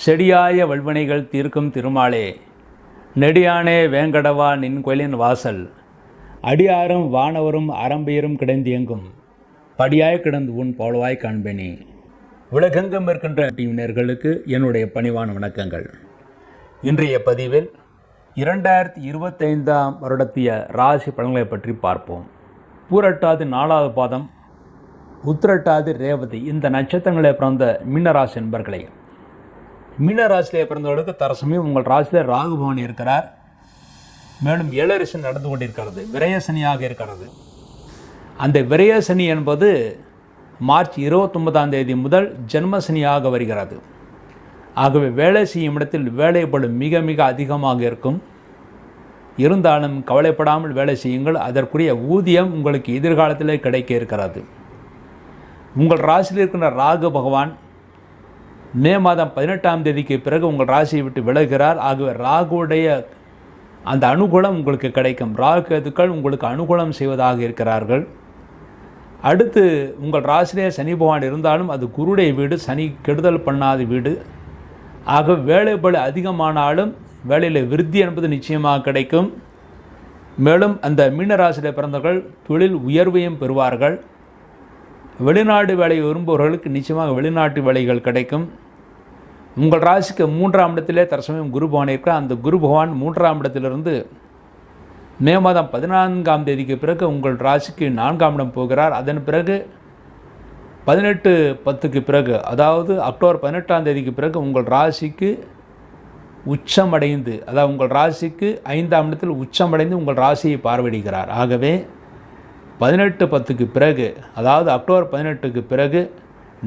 செடியாய வல்வினைகள் தீர்க்கும் திருமாலே, நெடியானே வேங்கடவா நின் கோயிலின் வாசல், அடியாரும் வானவரும் அறம்பெயரும் கிடந்தியெங்கும் படியாய் கிடந்து உன் போலவாய் காண்பேனே. உலகெங்கும் இருக்கின்ற டீவினர்களுக்கு என்னுடைய பணிவான வணக்கங்கள். இன்றைய பதிவில் 2025 வருடத்திய ராசி பலன்களை பற்றி பார்ப்போம். பூரட்டாதி 4வது பாதம், உத்திரட்டாதி ரேவதி இந்த நட்சத்திரங்களை பிறந்த மீனராசி என்பர்களே, மீனராசியிலே பிறந்தவர்களுக்கு தரசமயம் உங்கள் ராசியில் ராகு பகவான் இருக்கிறார். மேலும் ஏழரசன் நடந்து கொண்டிருக்கிறது, விரயசனியாக இருக்கிறது. அந்த விரயசனி என்பது மார்ச் 29 முதல் ஜென்மசனியாக வருகிறது. ஆகவே வேலை செய்யும் இடத்தில் வேலைப்படு மிக மிக அதிகமாக இருக்கும். இருந்தாலும் கவலைப்படாமல் வேலை செய்யுங்கள், அதற்குரிய ஊதியம் உங்களுக்கு எதிர்காலத்திலே கிடைக்க இருக்கிறது. உங்கள் ராசியில் இருக்கின்ற ராகு பகவான் மே மாதம் 18 பிறகு உங்கள் ராசியை விட்டு விலகிறார். ஆகவே ராகுடைய அந்த அனுகூலம் உங்களுக்கு கிடைக்கும். ராகு கேதுக்கள் உங்களுக்கு அனுகூலம் செய்வதாக இருக்கிறார்கள். அடுத்து உங்கள் ராசியிலே சனி பகவான் இருந்தாலும் அது குருடைய வீடு, சனி கெடுதல் பண்ணாத வீடு. ஆக வேலைப்பளு அதிகமானாலும் வேலையில் விருத்தி என்பது நிச்சயமாக கிடைக்கும். மேலும் அந்த மீனராசியில் பிறந்தவர்கள் தொழில் உயர்வையும் பெறுவார்கள். வெளிநாடு வேலை விரும்புபவர்களுக்கு நிச்சயமாக வெளிநாட்டு வேலைகள் கிடைக்கும். உங்கள் ராசிக்கு 3ஆம் இடத்திலே தற்சமயம் குரு பகவான் இருக்கிறார். அந்த குரு பகவான் 3ஆம் இடத்திலிருந்து மே மாதம் 14 பிறகு உங்கள் ராசிக்கு 4ஆம் இடம் போகிறார். அதன் பிறகு 18/10 பிறகு, அதாவது அக்டோபர் 18 பிறகு உங்கள் ராசிக்கு உச்சமடைந்து, அதாவது உங்கள் ராசிக்கு 5ஆம் இடத்தில் உச்சமடைந்து உங்கள் ராசியை பார்வையிடுகிறார். ஆகவே 18/10 பிறகு, அதாவது அக்டோபர் 18 பிறகு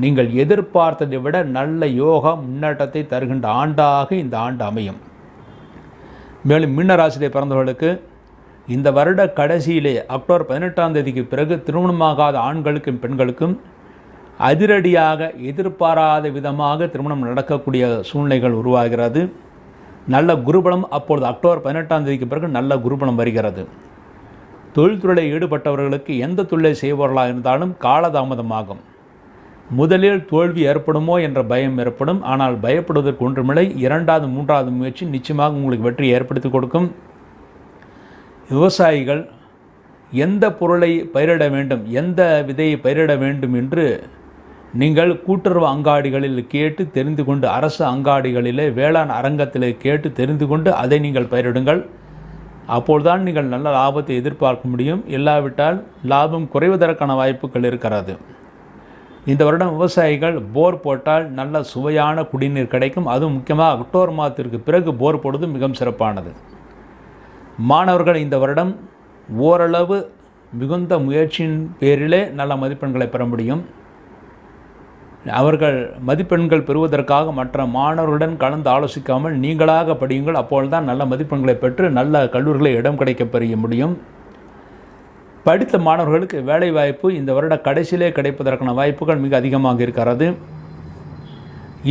நீங்கள் எதிர்பார்த்ததை விட நல்ல யோக முன்னேற்றத்தை தருகின்ற ஆண்டாக இந்த ஆண்டு அமையும். மேலும் மீனராசியிலே பிறந்தவர்களுக்கு இந்த வருட கடைசியிலே அக்டோபர் 18 பிறகு திருமணமாகாத ஆண்களுக்கும் பெண்களுக்கும் அதிரடியாக எதிர்பாராத விதமாக திருமணம் நடக்கக்கூடிய சூழ்நிலைகள் உருவாகிறது. நல்ல குருபலம் அப்பொழுது அக்டோபர் 18 பிறகு நல்ல குருபலம் வருகிறது. தொழில்துறையில் ஈடுபட்டவர்களுக்கு எந்த தொழிலை செய்பவர்களாக இருந்தாலும் காலதாமதமாகும். முதலில் தோல்வி ஏற்படுமோ என்ற பயம் ஏற்படும். ஆனால் பயப்படுவதற்கு ஒன்றுமில்லை. 2வது 3வது முயற்சி நிச்சயமாக உங்களுக்கு வெற்றியை ஏற்படுத்தி கொடுக்கும். விவசாயிகள் எந்த பொருளை பயிரிட வேண்டும், எந்த விதையை பயிரிட வேண்டும் என்று நீங்கள் கூட்டுறவு அங்காடிகளில் கேட்டு தெரிந்து கொண்டு, அரசு அங்காடிகளிலே வேளாண் அரங்கத்தில் கேட்டு தெரிந்து கொண்டு அதை நீங்கள் பயிரிடுங்கள். அப்போதுதான் நீங்கள் நல்ல லாபத்தை எதிர்பார்க்க முடியும். இல்லாவிட்டால் லாபம் குறைவதற்கான வாய்ப்புகள் இருக்கிறது. இந்த வருடம் விவசாயிகள் போர் போட்டால் நல்ல சுவையான குடிநீர் கிடைக்கும். அதுவும் முக்கியமாக அக்டோபர் மாதத்திற்கு பிறகு போர் போடுவது மிகவும் சிறப்பானது. மாணவர்கள் இந்த வருடம் ஓரளவு மிகுந்த முயற்சியின் பேரிலே நல்ல மதிப்பெண்களை பெற முடியும். அவர்கள் மதிப்பெண்கள் பெறுவதற்காக மற்ற மாணவர்களுடன் கலந்து ஆலோசிக்காமல் நீங்களாக படியுங்கள். அப்பொழுதுதான் நல்ல மதிப்பெண்களை பெற்று நல்ல கல்லூரிகளை இடம் கிடைக்க பெற முடியும். படித்த மாணவர்களுக்கு வேலைவாய்ப்பு இந்த வருட கடைசியிலே கிடைப்பதற்கான வாய்ப்புகள் மிக அதிகமாக இருக்கிறது.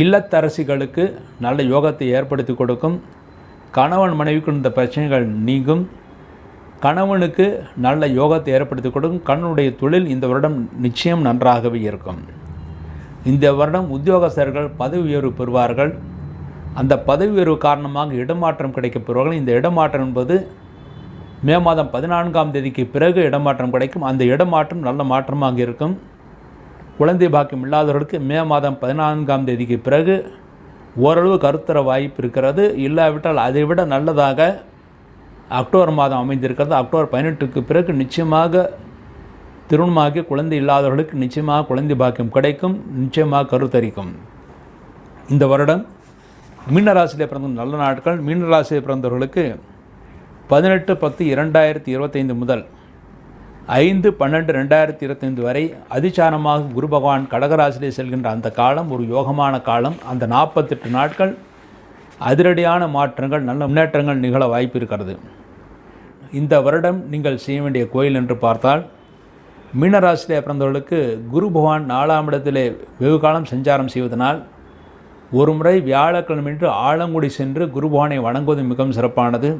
இல்லத்தரசிகளுக்கு நல்ல யோகத்தை ஏற்படுத்தி கொடுக்கும். கணவன் மனைவிக்கு இந்த பிரச்சனைகள் நீங்கும். கணவனுக்கு நல்ல யோகத்தை ஏற்படுத்தி கொடுக்கும். கணவனுடைய தொழில் இந்த வருடம் நிச்சயம் நன்றாகவே இருக்கும். இந்த வருடம் உத்தியோகஸ்தர்கள் பதவி உயர்வு பெறுவார்கள். அந்த பதவி உயர்வு காரணமாக இடமாற்றம் கிடைக்கப் பெறுவார்கள். இந்த இடமாற்றம் என்பது மே மாதம் 14 பிறகு இடமாற்றம் கிடைக்கும். அந்த இடமாற்றம் நல்ல மாற்றமாக இருக்கும். குழந்தை பாக்கியம் இல்லாதவர்களுக்கு மே மாதம் 14 பிறகு ஓரளவு கருத்தர வாய்ப்பு இருக்கிறது. இல்லாவிட்டால் அதை விட நல்லதாக அக்டோபர் மாதம் அமைந்திருக்கிறது. அக்டோபர் 18 பிறகு நிச்சயமாக திருமணமாகி குழந்தை இல்லாதவர்களுக்கு நிச்சயமாக குழந்தை பாக்கியம் கிடைக்கும். நிச்சயமாக கருத்தரிக்கும். இந்த வருடம் மீனராசியிலே பிறந்த நல்ல நாட்கள். மீனராசியில் பிறந்தவர்களுக்கு 18/10/2025 முதல் 5/12/2025 வரை அதிசாரமாக குரு பகவான் கடகராசியிலே செல்கின்ற அந்த காலம் ஒரு யோகமான காலம். அந்த 48 நாட்கள் அதிரடியான மாற்றங்கள், நல்ல முன்னேற்றங்கள் நிகழ வாய்ப்பு இருக்கிறது. இந்த வருடம் நீங்கள் செய்ய வேண்டிய கோயில் என்று பார்த்தால், மீனராசியிலே பிறந்தவர்களுக்கு குரு பகவான் 4ஆம் இடத்திலே வெகு காலம் சஞ்சாரம் செய்வதனால் ஒரு முறை வியாழக்கிழமையன்று ஆலங்குடி சென்று குரு பகவானை வணங்குவது மிகவும் சிறப்பானது.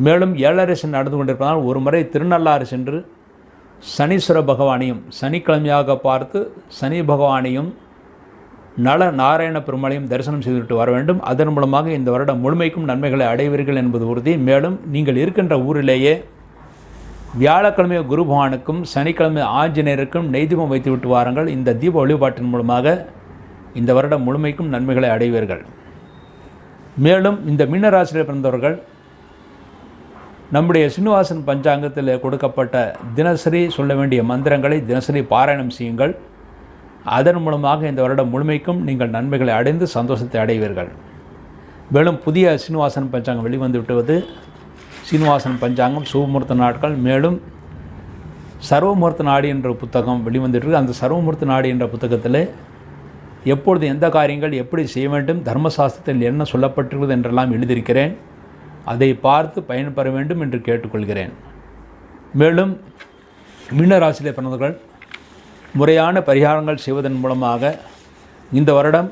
மேலும் ஏழரசன் நடந்து கொண்டிருப்பதால் ஒரு முறை திருநள்ளாறு சென்று சனீஸ்வர பகவானையும் சனிக்கிழமையாக பார்த்து சனி பகவானையும் நல நாராயண பெருமாளையும் தரிசனம் செய்துவிட்டு வர வேண்டும். அதன் மூலமாக இந்த வருடம் முழுமைக்கும் நன்மைகளை அடைவீர்கள் என்பது உறுதி. மேலும் நீங்கள் இருக்கின்ற ஊரிலேயே வியாழக்கிழமை குரு பகவானுக்கும் சனிக்கிழமை ஆஞ்சநேயருக்கும் நெய்தீபம் வைத்து விட்டு வாருங்கள். இந்த தீப வழிபாட்டின் மூலமாக இந்த வருடம் முழுமைக்கும் நன்மைகளை அடைவீர்கள். மேலும் இந்த மீனராசியில் பிறந்தவர்கள் நம்முடைய சீனிவாசன் பஞ்சாங்கத்தில் கொடுக்கப்பட்ட தினசரி சொல்ல வேண்டிய மந்திரங்களை தினசரி பாராயணம் செய்யுங்கள். அதன் மூலமாக இந்த வருடம் முழுமைக்கும் நீங்கள் நன்மைகளை அடைந்து சந்தோஷத்தை அடைவீர்கள். மேலும் புதிய சீனிவாசன் பஞ்சாங்கம் வெளிவந்து விட்டுவது சீனிவாசன் பஞ்சாங்கம் சுபமுகூர்த்த நாட்கள். மேலும் சர்வமுகூர்த்த நாடி என்ற புத்தகம் வெளிவந்துட்டு அந்த சர்வமுகூர்த்த நாடி என்ற புத்தகத்தில் எப்பொழுது எந்த காரியங்கள் எப்படி செய்ய வேண்டும், தர்மசாஸ்திரத்தில் என்ன சொல்லப்பட்டிருக்கிறது என்றெல்லாம் எழுதியிருக்கிறேன். அதை பார்த்து பயன்பெற வேண்டும் என்று கேட்டுக்கொள்கிறேன். மேலும் மீனராசியில் பிறந்தவர்கள் முறையான பரிகாரங்கள் செய்வதன் மூலமாக இந்த வருடம்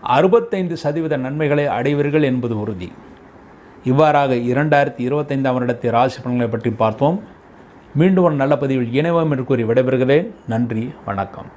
65% நன்மைகளை அடைவீர்கள் என்பது உறுதி. இவ்வாறாக 2025ஆம் வருடத்தை ராசி பலன்களை பற்றி பார்த்தோம். மீண்டும் ஒரு நல்ல பதிவில் இணைவோம் என்று கூறி விடைபெறுகிறேன். நன்றி, வணக்கம்.